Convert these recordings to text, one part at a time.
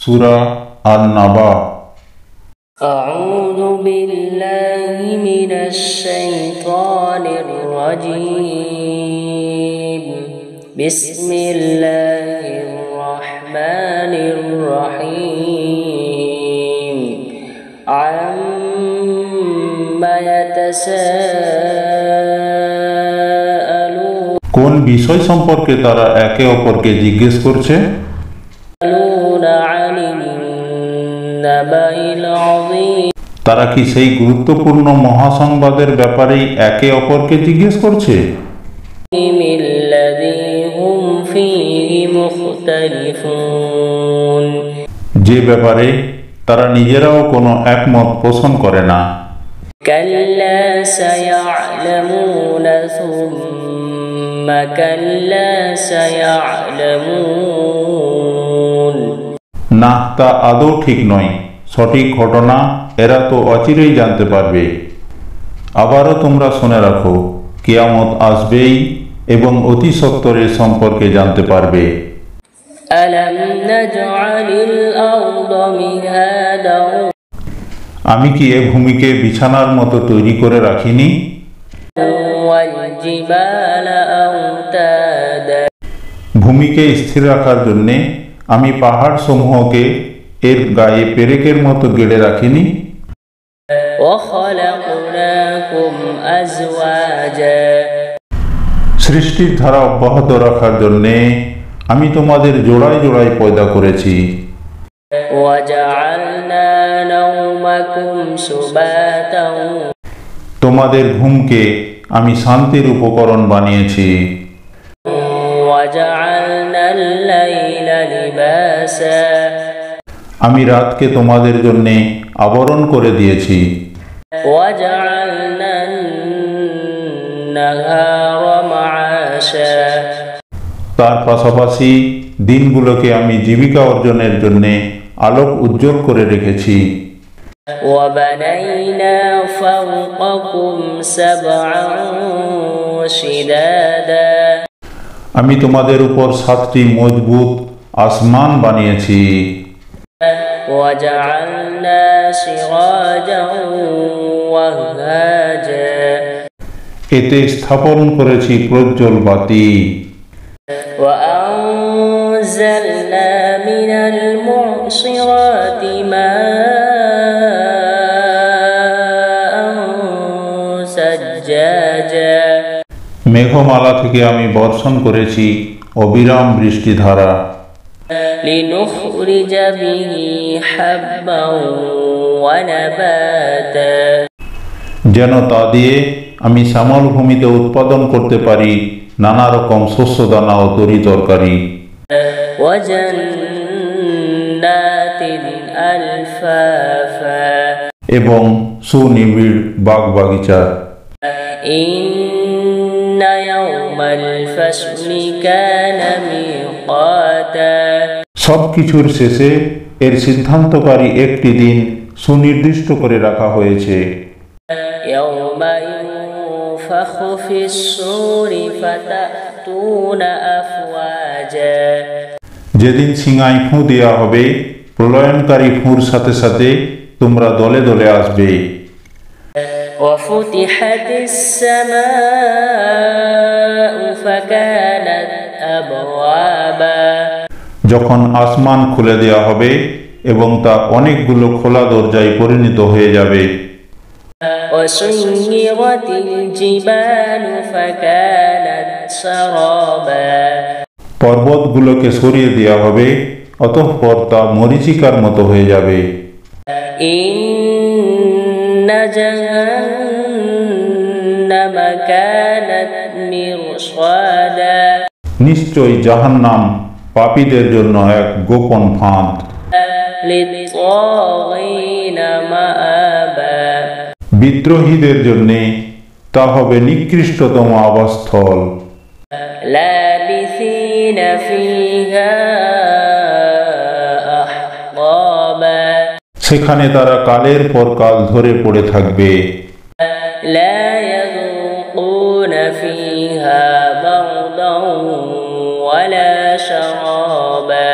সূরা আন-নাবা। আউযু বিল্লাহি মিনাশ শাইতানির রাজীম। বিসমিল্লাহির রাহমানির রাহিম। আম্মা ইয়াতাসাআলুন। কোন বিষয় সম্পর্কে তারা একে অপরকে জিজ্ঞেস করছে? তারা কি সেই গুরুত্বপূর্ণ মহাসংবাদের ব্যাপারেই একে অপরকে জিজ্ঞেস করছে? যে ব্যাপারে তারা নিজেরাও কোনো একমত পোষণ করে না। কাল্লা সায়া'লামুনা সুম্মা কাল্লা সায়া'লামুন। না, তা আদৌ ঠিক নয়। সঠিক ঘটনা এরা তো অচিরেই জানতে পারবে। আবারও তোমরা শুনে রাখো, কিয়ামত আসবেই এবং অতি সত্বরের সম্পর্কে জানতে পারবে। আলাম নাজআলিল আরদা মিহাদান। আমি কি এ ভূমিকে বিছানার মতো তৈরি করে রাখিনি? ওয়াল জিবালা আওতাদা। ভূমিকে স্থির রাখার জন্যে আমি পাহাড় সমূহকে এর গায়ে পেরেকের মতো গেড়ে রাখিনি? ওয়াখালাকনাকুম আজওয়াজা। সৃষ্টির ধারা অব্যাহত রাখার জন্যে আমি তোমাদের জোড়ায় জোড়ায় পয়দা করেছি। ওয়াজআলনা নাওমাকুম সুবাতান। তোমাদের ঘুমকে আমি শান্তির উপকরণ বানিয়েছি। ওয়াজআলনাল লাইলা লিবাসা। আমি রাতকে তোমাদের জন্যে আবরণ করে দিয়েছি। ওয়াজআলনান নাহারা মাআশা। তার পাশাপাশি দিনগুলোকে আমি জীবিকা অর্জনের জন্যে আলোক উজ্জ্বল করে রেখেছি। ওয়াবানাইনা ফাওকাকুম সাবআন শিদাদা। আমি তোমাদের উপর 7টি মজবুত আসমান বানিয়েছি। ওয়াজআলনা সিরাজান ওয়াহাজা। এতে স্থাপন করেছি প্রজ্জ্বল বাতি। وأنزلنا من المعصرات ماء ثجاجا। মেঘমালা থেকে আমি বর্ষণ করেছি অবিরাম বৃষ্টিধারা। لنخرج به حبا ونباتا। যেন তা দিয়ে আমি শ্যামল ভূমিতে উৎপাদন করতে পারি নানা রকম শস্য দানা ও তরি তরকারি। ওয়াজান্নাতিন আলফাফা। এবং সুনিবিড় বাগ বাগিচা। ইন্না ইয়াওমাল ফাসলি কানা মিকাতা। সবকিছুর শেষে এর সিদ্ধান্তকারী একটি দিন সুনির্দিষ্ট করে রাখা হয়েছে। ইয়াওমা ইউনফাখু ফিস-সূরি ফাতাতুনা আফওয়াজা। যেদিন সিঙায় ফুঁ দেওয়া হবে, প্রলয়নকারী ফুঁর সাথে সাথে তোমরা দলে দলে আসবে। ওয়াফুতিহাতিস সামাউ ফাকানাত আবওয়াবা। যখন আসমান খুলে দেওয়া হবে এবং তা অনেকগুলো খোলা দরজায় পরিণত হয়ে যাবে। ওয়াসুইরাতিল জিবালু ফাকানাত সারাবা। পর্বতগুলোকে সরিয়ে দেওয়া হবে, অতঃপর তা মরীচিকার মতো হয়ে যাবে। ইন্না জাহান্নামা কানাত মিরসাদা। নিশ্চয়ই জাহান্নাম পাপীদের জন্য এক গোপন ফাঁদ। লিত্তাগীনা মাআবা। বিদ্রোহীদের জন্যে তা হবে নিকৃষ্টতম আবাসস্থল। লাবিসিনা ফিহা আহকাবা। সেখানে তারা কালের পর কাল ধরে পড়ে থাকবে। লা ইয়াযুকুনা ফিহা বারদান ওয়ালা শারাবা।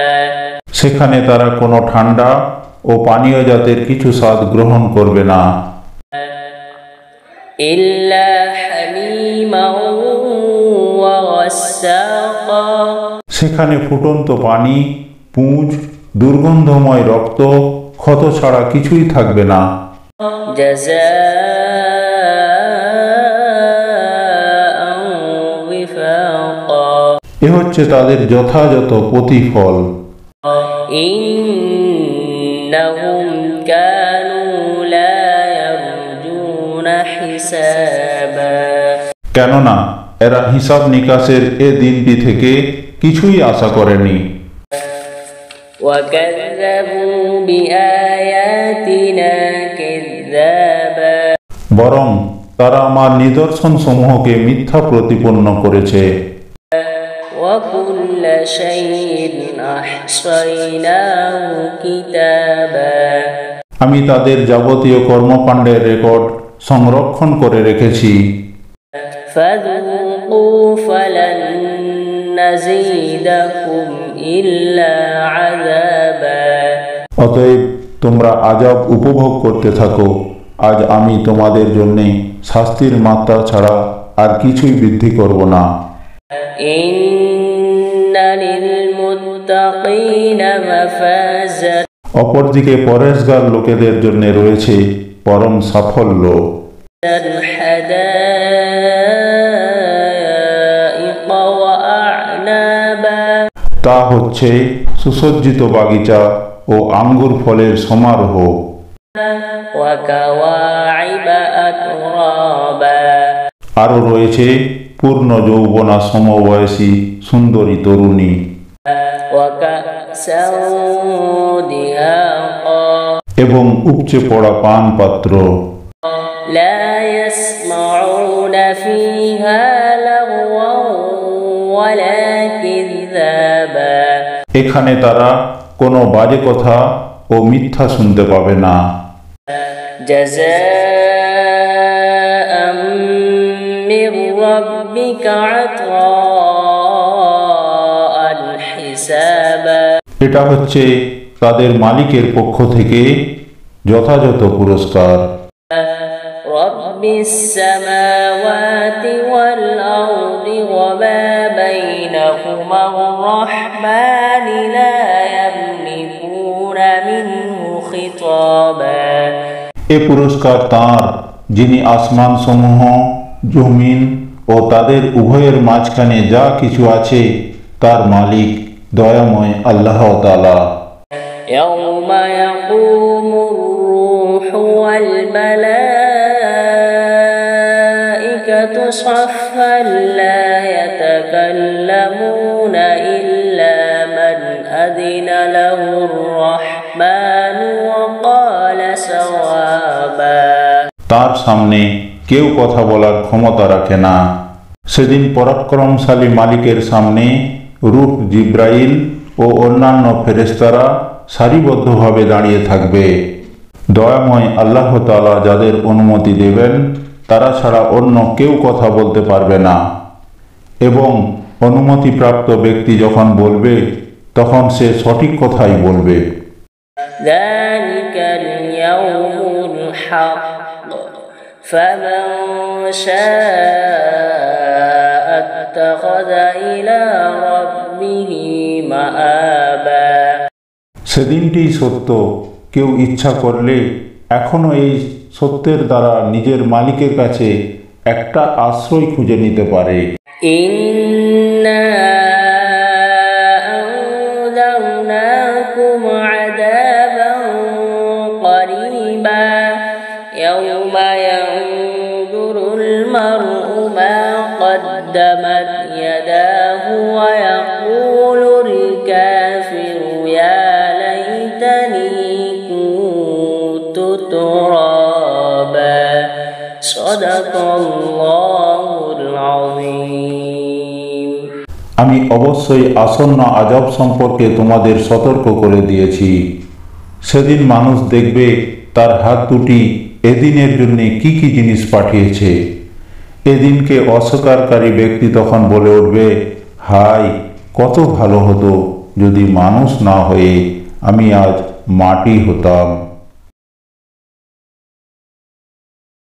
সেখানে তারা কোনো ঠান্ডা ও পানীয় জাতের কিছু স্বাদ গ্রহণ করবে না, إلا حميما وغساقا সেখানে ফুটন্ত পানি, পুঁজ, দুর্গন্ধময় রক্ত, ক্ষত ছাড়া কিছুই থাকবে না। جزاء وفاقا এ হচ্ছে তাদের যথাযথ প্রতিফল। إنهم كانوا لا يرجون حسابا কেননা এরা হিসাব নিকাশের এ দিনটি থেকে কিছুই আশা করেনি। وكذبوا بآياتنا كذابا বরং তারা আমার নিদর্শন সমূহকে মিথ্যা প্রতিপন্ন করেছে। وكل شيء أحصيناه كتابا আমি তাদের যাবতীয় কর্মকাণ্ডের রেকর্ড সংরক্ষণ করে রেখেছি। فذوقوا فلن نزيدكم إلا عذابا অতএব তোমরা আযাব উপভোগ করতে থাকো, আজ আমি তোমাদের জন্য শাস্তির মাত্রা ছাড়া আর কিছুই বৃদ্ধি করব না। إن للمتقين مفازا অপরদিকে পরেশগার লোকেদের জন্য রয়েছে পরম সাফল্য। حدائق وأعنابا তা হচ্ছে সুসজ্জিত বাগিচা ও আঙ্গুর ফলের সমারোহ, وكواعب أترابا আরও রয়েছে পূর্ণ যৌবনা সমবয়সী সুন্দরী তরুণী, وكأسا دهاقا এবং উপচে পড়া পান পাত্র। لا يسمعون فيها لغوا ولا كذابا এখানে তারা কোনো বাজে কথা ও মিথ্যা শুনতে পাবে না। جزاء من ربك عطاء حسابا এটা হচ্ছে তাদের মালিকের পক্ষ থেকে যথাযথ পুরস্কার। رب السماوات والأرض وما بينهما الرحمن لا يملكون منه خطابا এ পুরস্কার তাঁর, যিনি আসমান সমূহ, জমিন ও তাদের উভয়ের মাঝখানে যা কিছু আছে তার মালিক দয়াময় আল্লাহ তাআলা। يوم يقوم الروح والملائكة صفا لا يتكلمون إلا من أذن له الرحمن وقال صوابا তার সামনে কেউ কথা বলার ক্ষমতা রাখে না। সেদিন পরাক্রমশালী মালিকের সামনে রূহ জিব্রাইল ও অন্যান্য ফেরেশতারা সারিবদ্ধভাবে দাঁড়িয়ে থাকবে। দয়াময় আল্লাহ তাআলা যাদের অনুমতি দেবেন তারা ছাড়া অন্য কেউ কথা বলতে পারবে না, এবং অনুমতিপ্রাপ্ত ব্যক্তি যখন বলবে তখন সে সঠিক কথাই বলবে। ذلك اليوم الحق فمن شاء اتخذ إلى ربه مآبا সেদিনটি সত্য, কেউ ইচ্ছা করলে এখনো এই সত্যের দ্বারা নিজের মালিকের কাছে একটা আশ্রয় খুঁজে নিতে পারে। إنا أنذرناكم عذابا قريبا يوم ينظر المرء ما قدمت يداه ويقول الكافر يا ليتني كنت ترابا صدق الله العظيم আমি অবশ্যই আসন্ন আযাব সম্পর্কে তোমাদের সতর্ক করে দিয়েছি। সেদিন মানুষ দেখবে তার হাত দুটি এদিনের জন্য কি কি জিনিস পাঠিয়েছে। এদিনকে অস্বীকারী ব্যক্তি তখন বলে উঠবে, হায় কত ভালো হতো যদি মানুষ না হয়ে আমি আজ মাটি হতাম।